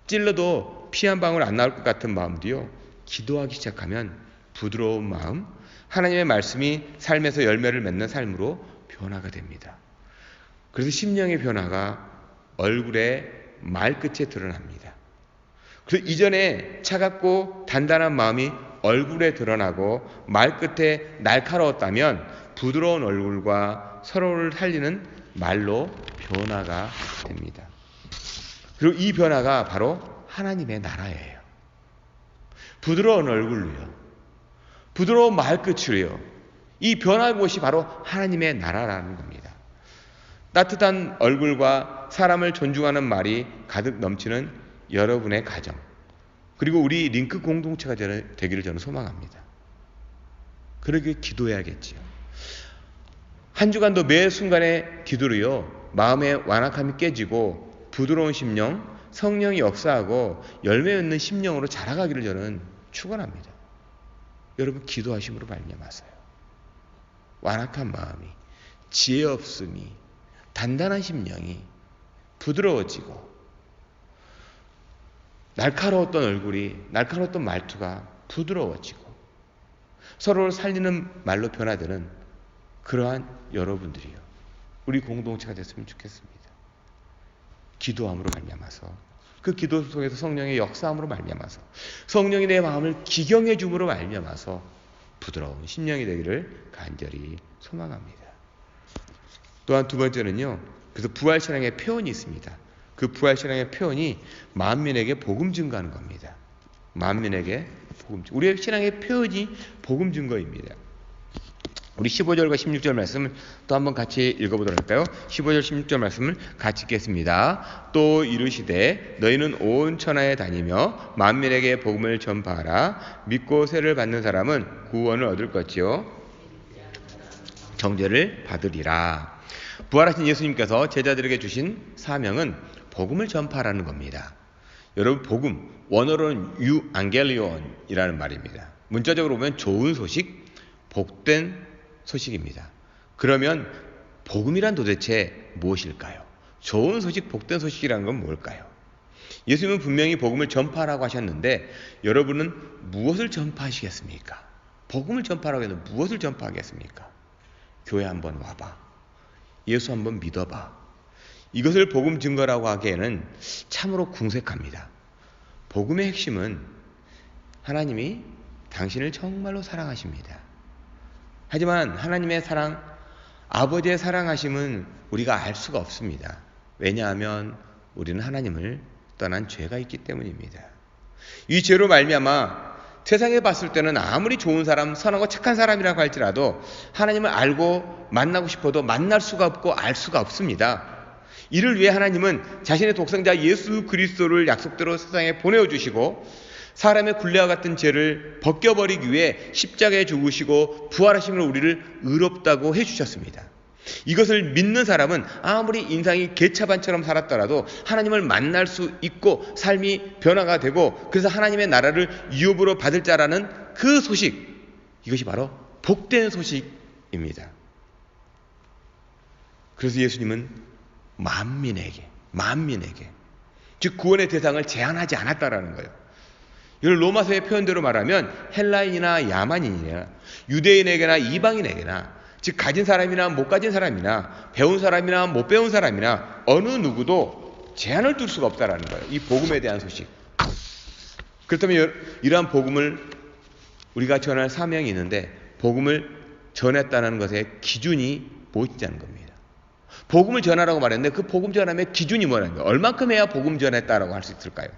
찔러도 피 한 방울 안 나올 것 같은 마음도요, 기도하기 시작하면 부드러운 마음, 하나님의 말씀이 삶에서 열매를 맺는 삶으로 변화가 됩니다. 그래서 심령의 변화가 얼굴의 말끝에 드러납니다. 그래서 이전에 차갑고 단단한 마음이 얼굴에 드러나고 말끝에 날카로웠다면 부드러운 얼굴과 서로를 살리는 말로 변화가 됩니다. 그리고 이 변화가 바로 하나님의 나라예요. 부드러운 얼굴로요, 부드러운 말끝으로요, 이 변화의 곳이 바로 하나님의 나라라는 겁니다. 따뜻한 얼굴과 사람을 존중하는 말이 가득 넘치는 여러분의 가정, 그리고 우리 링크 공동체가 되기를 저는 소망합니다. 그러게 기도해야겠지요. 한 주간도 매 순간의 기도로요, 마음의 완악함이 깨지고 부드러운 심령, 성령이 역사하고 열매 맺는 심령으로 자라가기를 저는 축원합니다. 여러분, 기도하심으로 말미암아서요, 완악한 마음이, 지혜 없음이, 단단한 심령이 부드러워지고 날카로웠던 얼굴이, 날카로웠던 말투가 부드러워지고 서로를 살리는 말로 변화되는 그러한 여러분들이요, 우리 공동체가 됐으면 좋겠습니다. 기도함으로 말미암아서, 그 기도 속에서 성령의 역사함으로 말미암아서, 성령이 내 마음을 기경해 줌으로 말미암아서 부드러운 심령이 되기를 간절히 소망합니다. 또한 두 번째는요, 그래서 부활신앙의 표현이 있습니다. 그 부활신앙의 표현이 만민에게 복음 증거하는 겁니다. 만민에게 복음 증거. 우리의 신앙의 표현이 복음 증거입니다. 우리 15절과 16절 말씀을 또 한번 같이 읽어보도록 할까요? 15절 16절 말씀을 같이 읽겠습니다. 또 이르시되 너희는 온 천하에 다니며 만민에게 복음을 전파하라. 믿고 세를 받는 사람은 구원을 얻을 것이요 정죄를 받으리라. 부활하신 예수님께서 제자들에게 주신 사명은 복음을 전파하라는 겁니다. 여러분, 복음, 원어로는 유앙겔리온이라는 말입니다. 문자적으로 보면 좋은 소식, 복된 소식입니다. 그러면 복음이란 도대체 무엇일까요? 좋은 소식, 복된 소식이라는 건 뭘까요? 예수님은 분명히 복음을 전파하라고 하셨는데 여러분은 무엇을 전파하시겠습니까? 복음을 전파하라고 해서 무엇을 전파하겠습니까? 교회 한번 와봐, 예수 한번 믿어봐, 이것을 복음 증거라고 하기에는 참으로 궁색합니다. 복음의 핵심은 하나님이 당신을 정말로 사랑하십니다. 하지만 하나님의 사랑, 아버지의 사랑하심은 우리가 알 수가 없습니다. 왜냐하면 우리는 하나님을 떠난 죄가 있기 때문입니다. 이 죄로 말미암아 세상에 봤을 때는 아무리 좋은 사람, 선하고 착한 사람이라고 할지라도 하나님을 알고 만나고 싶어도 만날 수가 없고 알 수가 없습니다. 이를 위해 하나님은 자신의 독생자 예수 그리스도를 약속대로 세상에 보내주시고 사람의 굴레와 같은 죄를 벗겨버리기 위해 십자가에 죽으시고 부활하심으로 우리를 의롭다고 해주셨습니다. 이것을 믿는 사람은 아무리 인상이 개차반처럼 살았더라도 하나님을 만날 수 있고 삶이 변화가 되고 그래서 하나님의 나라를 유업으로 받을 자라는 그 소식, 이것이 바로 복된 소식입니다. 그래서 예수님은 만민에게 즉 구원의 대상을 제한하지 않았다라는 거예요. 이걸 로마서의 표현대로 말하면 헬라인이나 야만인이나 유대인에게나 이방인에게나 즉 가진 사람이나 못 가진 사람이나 배운 사람이나 못 배운 사람이나 어느 누구도 제한을 둘 수가 없다라는 거예요. 이 복음에 대한 소식. 그렇다면 이러한 복음을 우리가 전할 사명이 있는데 복음을 전했다는 것의 기준이 무엇이냐는 겁니다. 복음을 전하라고 말했는데 그 복음 전함의 기준이 뭐라는 거예요? 얼만큼 해야 복음 전했다라고 할 수 있을까요?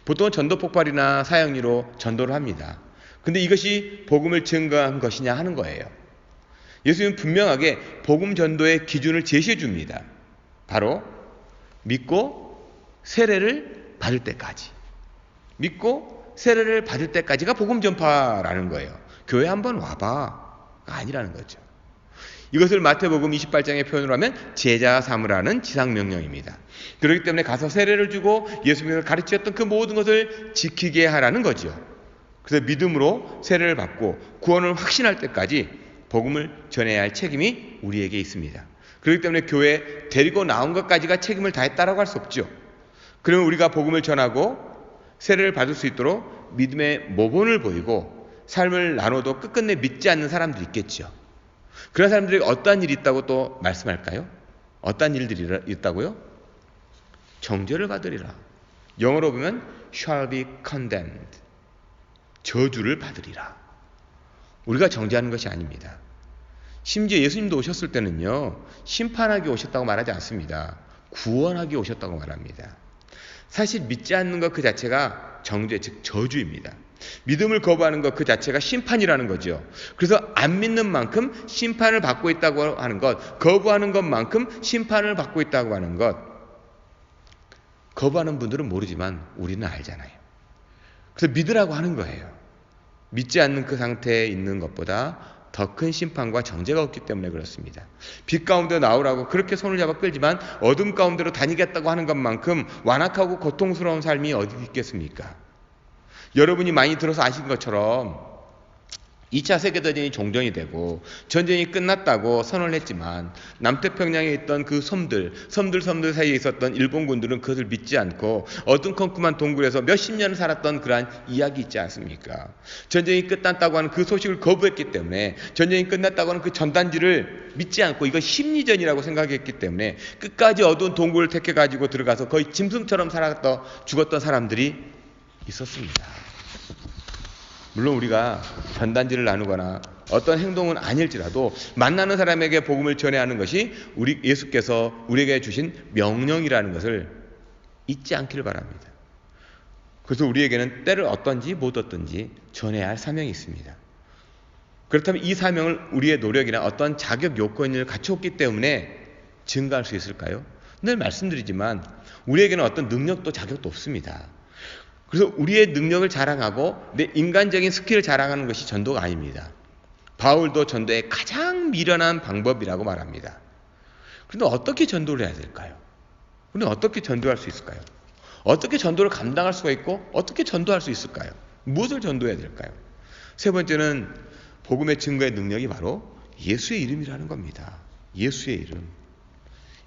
보통은 전도 폭발이나 사형리로 전도를 합니다. 근데 이것이 복음을 증거한 것이냐 하는 거예요. 예수님은 분명하게 복음 전도의 기준을 제시해 줍니다. 바로 믿고 세례를 받을 때까지. 믿고 세례를 받을 때까지가 복음 전파라는 거예요. 교회 한번 와봐가 아니라는 거죠. 이것을 마태복음 28장의 표현으로 하면 제자 삼으라는 지상명령입니다. 그렇기 때문에 가서 세례를 주고 예수님을 가르치셨던 그 모든 것을 지키게 하라는 거죠. 그래서 믿음으로 세례를 받고 구원을 확신할 때까지 복음을 전해야 할 책임이 우리에게 있습니다. 그렇기 때문에 교회에 데리고 나온 것까지가 책임을 다했다라고 할 수 없죠. 그러면 우리가 복음을 전하고 세례를 받을 수 있도록 믿음의 모본을 보이고 삶을 나눠도 끝끝내 믿지 않는 사람들이 있겠죠. 그런 사람들에게 어떠한 일이 있다고 또 말씀할까요? 어떠한 일들이 있다고요? 정죄를 받으리라. 영어로 보면 shall be condemned. 저주를 받으리라. 우리가 정죄하는 것이 아닙니다. 심지어 예수님도 오셨을 때는요, 심판하기 오셨다고 말하지 않습니다. 구원하기 오셨다고 말합니다. 사실 믿지 않는 것 그 자체가 정죄, 즉 저주입니다. 믿음을 거부하는 것 그 자체가 심판이라는 거죠. 그래서 안 믿는 만큼 심판을 받고 있다고 하는 것, 거부하는 것만큼 심판을 받고 있다고 하는 것, 거부하는 분들은 모르지만 우리는 알잖아요. 그래서 믿으라고 하는 거예요. 믿지 않는 그 상태에 있는 것보다 더 큰 심판과 정죄가 없기 때문에 그렇습니다. 빛 가운데 나오라고 그렇게 손을 잡아 끌지만 어둠 가운데로 다니겠다고 하는 것만큼 완악하고 고통스러운 삶이 어디 있겠습니까? 여러분이 많이 들어서 아신 것처럼 2차 세계대전이 종전이 되고 전쟁이 끝났다고 선언을 했지만 남태평양에 있던 그 섬들 사이에 있었던 일본군들은 그것을 믿지 않고 어둠컴컴한 동굴에서 몇십 년을 살았던 그러한 이야기 있지 않습니까? 전쟁이 끝났다고 하는 그 소식을 거부했기 때문에 전쟁이 끝났다고 하는 그 전단지를 믿지 않고 이거 심리전이라고 생각했기 때문에 끝까지 어두운 동굴을 택해가지고 들어가서 거의 짐승처럼 죽었던 사람들이 있었습니다. 물론 우리가 전단지를 나누거나 어떤 행동은 아닐지라도 만나는 사람에게 복음을 전해야 하는 것이 우리 예수께서 우리에게 주신 명령이라는 것을 잊지 않기를 바랍니다. 그래서 우리에게는 때를 어떤지 못 어떤지 전해야 할 사명이 있습니다. 그렇다면 이 사명을 우리의 노력이나 어떤 자격 요건을 갖추었기 때문에 증가할 수 있을까요? 늘 말씀드리지만 우리에게는 어떤 능력도 자격도 없습니다. 그래서 우리의 능력을 자랑하고 내 인간적인 스킬을 자랑하는 것이 전도가 아닙니다. 바울도 전도의 가장 미련한 방법이라고 말합니다. 그런데 어떻게 전도를 해야 될까요? 그런데 어떻게 전도할 수 있을까요? 어떻게 전도를 감당할 수가 있고 어떻게 전도할 수 있을까요? 무엇을 전도해야 될까요? 세 번째는 복음의 증거의 능력이 바로 예수의 이름이라는 겁니다. 예수의 이름.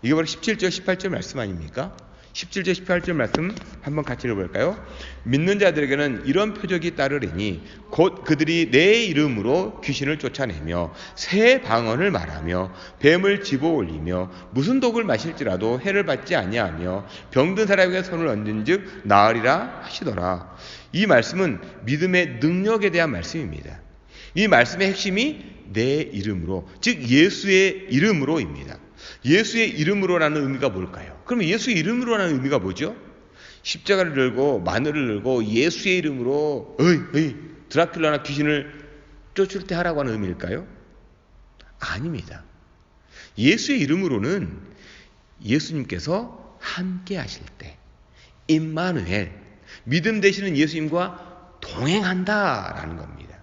이게 바로 17절 18절 말씀 아닙니까? 17절 18절 말씀 한번 같이 읽어볼까요? 믿는 자들에게는 이런 표적이 따르리니 곧 그들이 내 이름으로 귀신을 쫓아내며 새 방언을 말하며 뱀을 집어 올리며 무슨 독을 마실지라도 해를 받지 아니하며 병든 사람에게 손을 얹은즉 나으리라 하시더라. 이 말씀은 믿음의 능력에 대한 말씀입니다. 이 말씀의 핵심이 내 이름으로, 즉 예수의 이름으로입니다. 예수의 이름으로라는 의미가 뭘까요? 그러면 예수의 이름으로라는 의미가 뭐죠? 십자가를 들고 마늘을 들고 예수의 이름으로 드라큘라나 귀신을 쫓을 때 하라고 하는 의미일까요? 아닙니다. 예수의 이름으로는 예수님께서 함께 하실 때, 임마누엘, 믿음 되시는 예수님과 동행한다라는 겁니다.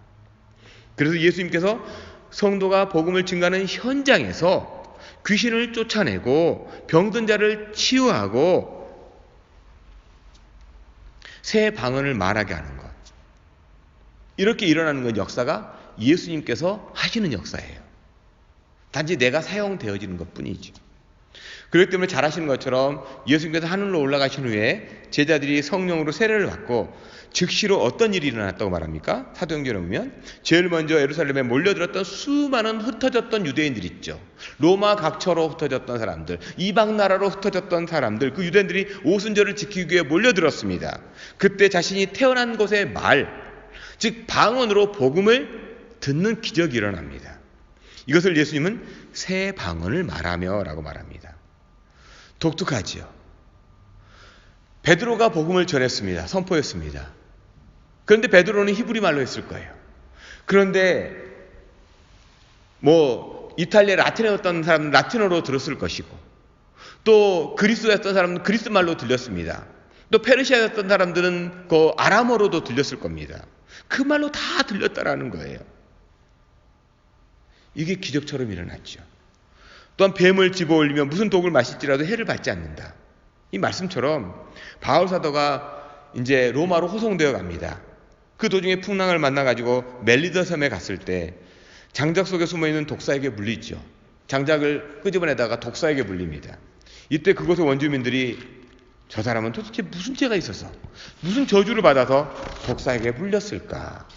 그래서 예수님께서 성도가 복음을 증거하는 현장에서 귀신을 쫓아내고 병든 자를 치유하고 새 방언을 말하게 하는 것, 이렇게 일어나는 건 역사가 예수님께서 하시는 역사예요. 단지 내가 사용되어지는 것뿐이죠. 그렇기 때문에 잘 아시는 것처럼 예수님께서 하늘로 올라가신 후에 제자들이 성령으로 세례를 받고 즉시로 어떤 일이 일어났다고 말합니까? 사도행전에 보면 제일 먼저 예루살렘에 몰려들었던 수많은 흩어졌던 유대인들 있죠. 로마 각처로 흩어졌던 사람들, 이방 나라로 흩어졌던 사람들, 그 유대인들이 오순절을 지키기 위해 몰려들었습니다. 그때 자신이 태어난 곳의 말, 즉 방언으로 복음을 듣는 기적이 일어납니다. 이것을 예수님은 새 방언을 말하며 라고 말합니다. 독특하지요. 베드로가 복음을 전했습니다. 선포했습니다. 그런데 베드로는 히브리 말로 했을 거예요. 그런데 이탈리아 라틴어였던 사람은 라틴어로 들었을 것이고, 또 그리스였던 사람은 그리스 말로 들렸습니다. 또 페르시아였던 사람들은 그 아람어로도 들렸을 겁니다. 그 말로 다 들렸다라는 거예요. 이게 기적처럼 일어났죠. 또한 뱀을 집어올리면 무슨 독을 마실지라도 해를 받지 않는다. 이 말씀처럼 바울 사도가 이제 로마로 호송되어 갑니다. 그 도중에 풍랑을 만나가지고 멜리더 섬에 갔을 때 장작 속에 숨어있는 독사에게 물리죠. 장작을 끄집어내다가 독사에게 물립니다. 이때 그곳의 원주민들이 저 사람은 도대체 무슨 죄가 있어서 무슨 저주를 받아서 독사에게 물렸을까?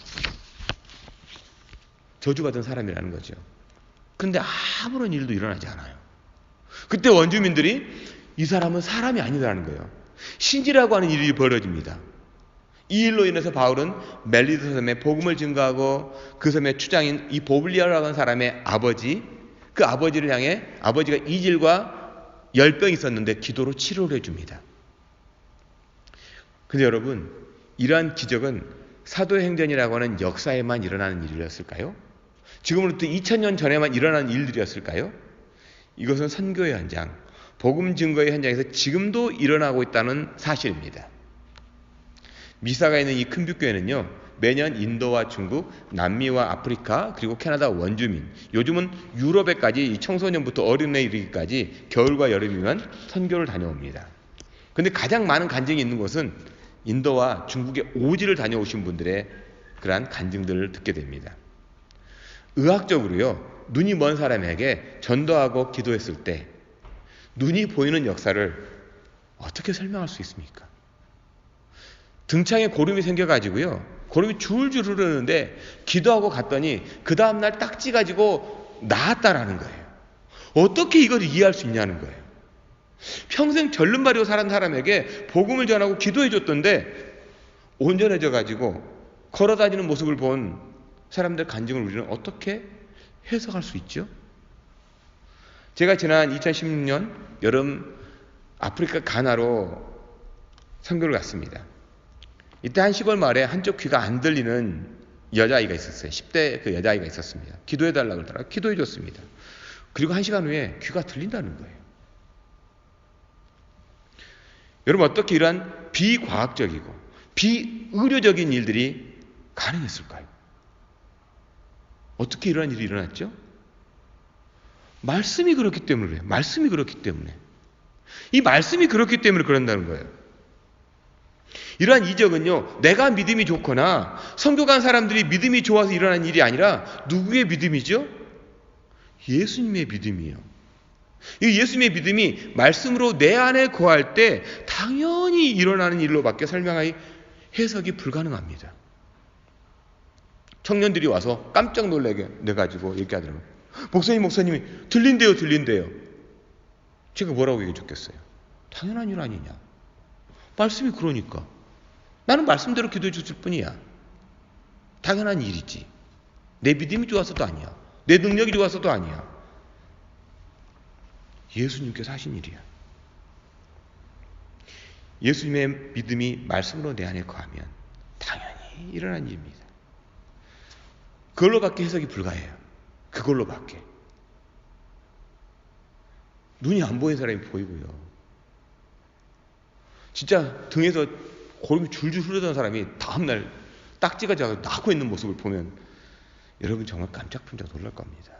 저주받은 사람이라는 거죠. 그런데 아무런 일도 일어나지 않아요. 그때 원주민들이 이 사람은 사람이 아니라는 거예요. 신지라고 하는 일이 벌어집니다. 이 일로 인해서 바울은 멜리도 섬에 복음을 증거하고 그 섬의 추장인 이 보블리아라고 하는 사람의 아버지, 그 아버지를 향해 아버지가 이질과 열병이 있었는데 기도로 치료를 해줍니다. 근데 여러분, 이러한 기적은 사도행전이라고 하는 역사에만 일어나는 일이었을까요? 지금으로부터 2000년 전에만 일어난 일들이었을까요? 이것은 선교의 현장, 복음 증거의 현장에서 지금도 일어나고 있다는 사실입니다. 미사가 있는 이 큰빛교회는요, 매년 인도와 중국, 남미와 아프리카, 그리고 캐나다 원주민, 요즘은 유럽에까지 이 청소년부터 어른에 이르기까지 겨울과 여름이면 선교를 다녀옵니다. 그런데 가장 많은 간증이 있는 곳은 인도와 중국의 오지를 다녀오신 분들의 그러한 간증들을 듣게 됩니다. 의학적으로요, 눈이 먼 사람에게 전도하고 기도했을 때 눈이 보이는 역사를 어떻게 설명할 수 있습니까? 등창에 고름이 생겨가지고요, 고름이 줄줄 흐르는데 기도하고 갔더니 그 다음날 딱지 가지고 나았다라는 거예요. 어떻게 이걸 이해할 수 있냐는 거예요. 평생 절름발이로 살은 사람에게 복음을 전하고 기도해줬던데 온전해져가지고 걸어다니는 모습을 본 사람들 간증을 우리는 어떻게 해석할 수 있죠? 제가 지난 2016년 여름 아프리카 가나로 선교를 갔습니다. 이때 한 시골 마을에 한쪽 귀가 안 들리는 여자아이가 있었어요. 10대 그 여자아이가 있었습니다. 기도해달라고 그러더라고요. 기도해줬습니다. 그리고 1시간 후에 귀가 들린다는 거예요. 여러분, 어떻게 이러한 비과학적이고 비의료적인 일들이 가능했을까요? 어떻게 이러한 일이 일어났죠? 말씀이 그렇기 때문에 그래요. 말씀이 그렇기 때문에. 이 말씀이 그렇기 때문에 그런다는 거예요. 이러한 이적은요, 내가 믿음이 좋거나 선교 간 사람들이 믿음이 좋아서 일어난 일이 아니라 누구의 믿음이죠? 예수님의 믿음이에요. 이 예수님의 믿음이 말씀으로 내 안에 거할 때 당연히 일어나는 일로밖에 설명하기 해석이 불가능합니다. 청년들이 와서 깜짝 놀라게 내가지고 얘기하더라고요. 목사님이 들린대요. 제가 뭐라고 얘기해 줬겠어요? 당연한 일 아니냐. 말씀이 그러니까. 나는 말씀대로 기도해 줬을 뿐이야. 당연한 일이지. 내 믿음이 좋아서도 아니야. 내 능력이 좋아서도 아니야. 예수님께서 하신 일이야. 예수님의 믿음이 말씀으로 내 안에 거하면 당연히 일어난 일입니다. 그걸로밖에 해석이 불가해요. 그걸로밖에. 눈이 안 보이는 사람이 보이고요. 진짜 등에서 고름이 줄줄 흐르던 사람이 다음날 딱지가 작아 나고 있는 모습을 보면 여러분 정말 깜짝깜짝 놀랄 겁니다.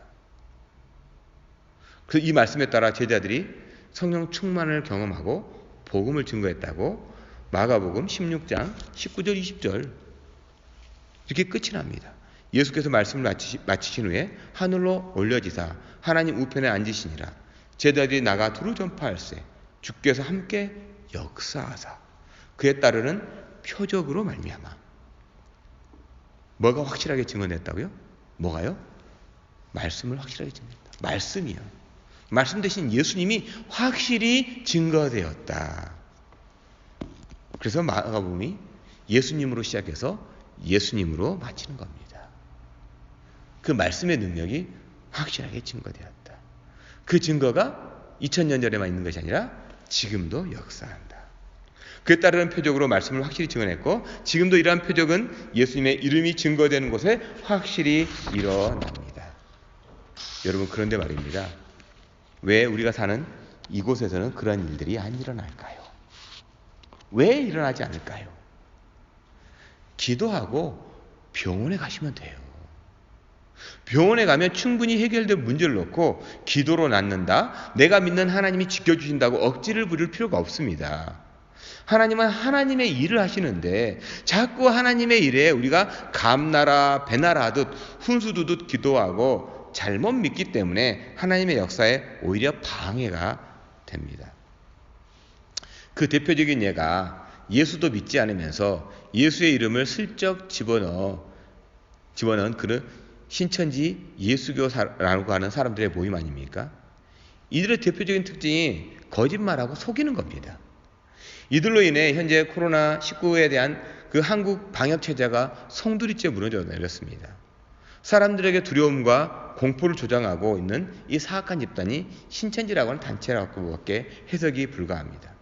그래서 이 말씀에 따라 제자들이 성령 충만을 경험하고 복음을 증거했다고 마가복음 16장 19절 20절 이렇게 끝이 납니다. 예수께서 말씀을 마치신 후에 하늘로 올려지사 하나님 우편에 앉으시니라. 제자들이 나가 두루 전파할세 주께서 함께 역사하사 그에 따르는 표적으로 말미암아. 뭐가 확실하게 증언했다고요? 뭐가요? 말씀을 확실하게 증언했다. 말씀이요. 말씀 대신 예수님이 확실히 증거되었다. 그래서 마가복음이 예수님으로 시작해서 예수님으로 마치는 겁니다. 그 말씀의 능력이 확실하게 증거되었다. 그 증거가 2000년 전에만 있는 것이 아니라 지금도 역사한다. 그에 따르는 표적으로 말씀을 확실히 증언했고 지금도 이러한 표적은 예수님의 이름이 증거되는 곳에 확실히 일어납니다. 여러분 그런데 말입니다. 왜 우리가 사는 이곳에서는 그런 일들이 안 일어날까요? 왜 일어나지 않을까요? 기도하고 병원에 가시면 돼요. 병원에 가면 충분히 해결된 문제를 놓고 기도로 낫는다. 내가 믿는 하나님이 지켜주신다고 억지를 부릴 필요가 없습니다. 하나님은 하나님의 일을 하시는데 자꾸 하나님의 일에 우리가 감나라 배나라 하듯 훈수두듯 기도하고 잘못 믿기 때문에 하나님의 역사에 오히려 방해가 됩니다. 그 대표적인 예가 예수도 믿지 않으면서 예수의 이름을 슬쩍 집어넣은 그런 신천지 예수교라고 하는 사람들의 모임 아닙니까? 이들의 대표적인 특징이 거짓말하고 속이는 겁니다. 이들로 인해 현재 코로나19에 대한 그 한국 방역체제가 송두리째 무너져 내렸습니다. 사람들에게 두려움과 공포를 조장하고 있는 이 사악한 집단이 신천지라고 하는 단체라고밖에 해석이 불가합니다.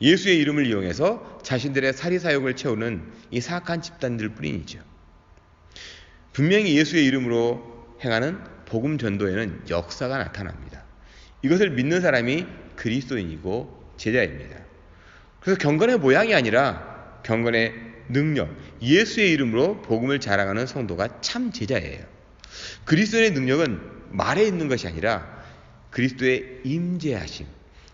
예수의 이름을 이용해서 자신들의 사리사욕을 채우는 이 사악한 집단들 뿐이죠. 분명히 예수의 이름으로 행하는 복음 전도에는 역사가 나타납니다. 이것을 믿는 사람이 그리스도인이고 제자입니다. 그래서 경건의 모양이 아니라 경건의 능력, 예수의 이름으로 복음을 자랑하는 성도가 참 제자예요. 그리스도의 능력은 말에 있는 것이 아니라 그리스도의 임재하심,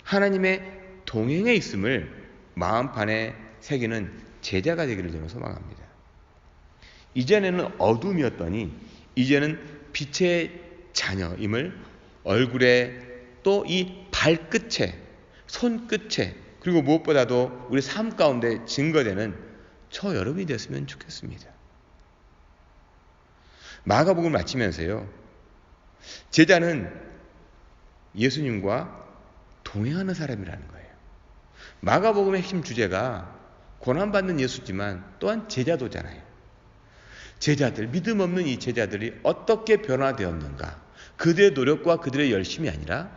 하나님의 동행에 있음을 마음판에 새기는 제자가 되기를 저는 소망합니다. 이전에는 어둠이었더니 이제는 빛의 자녀임을 얼굴에 또 이 발끝에, 손끝에 그리고 무엇보다도 우리 삶 가운데 증거되는 저 여러분이 됐으면 좋겠습니다. 마가복음을 마치면서요. 제자는 예수님과 동행하는 사람이라는 거예요. 마가복음의 핵심 주제가 고난받는 예수지만 또한 제자도잖아요. 제자들, 믿음 없는 이 제자들이 어떻게 변화되었는가? 그들의 노력과 그들의 열심이 아니라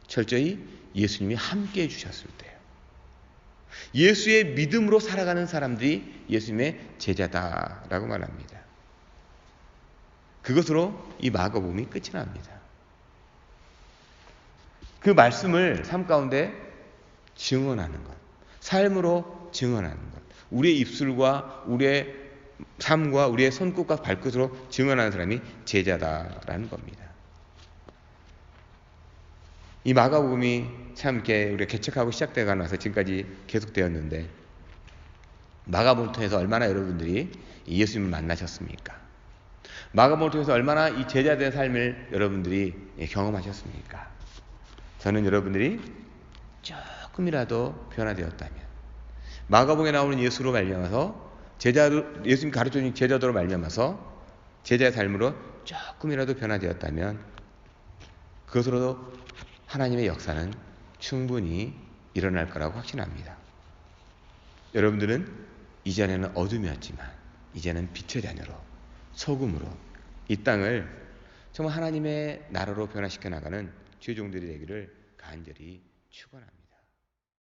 철저히 예수님이 함께 해주셨을 때요. 예수의 믿음으로 살아가는 사람들이 예수님의 제자다라고 말합니다. 그것으로 이 마가복음이 끝이 납니다. 그 말씀을 삶 가운데 증언하는 것, 삶으로 증언하는 것, 우리의 입술과 우리의 삶과 우리의 손끝과 발끝으로 증언하는 사람이 제자다라는 겁니다. 이 마가복음이 참 이렇게 우리가 개척하고 시작되고 나서 지금까지 계속되었는데 마가복음을 통해서 얼마나 여러분들이 예수님을 만나셨습니까? 마가복음을 통해서 얼마나 이 제자된 삶을 여러분들이 경험하셨습니까? 저는 여러분들이 조금이라도 변화되었다면 마가복음에 나오는 예수로 말미암아서 예수님 가르쳐준 제자도로 말미암아서 제자의 삶으로 조금이라도 변화되었다면 그것으로도 하나님의 역사는 충분히 일어날 거라고 확신합니다. 여러분들은 이전에는 어둠이었지만 이제는 빛의 자녀로 소금으로 이 땅을 정말 하나님의 나라로 변화시켜 나가는 죄종들이 되기를 간절히 축원합니다.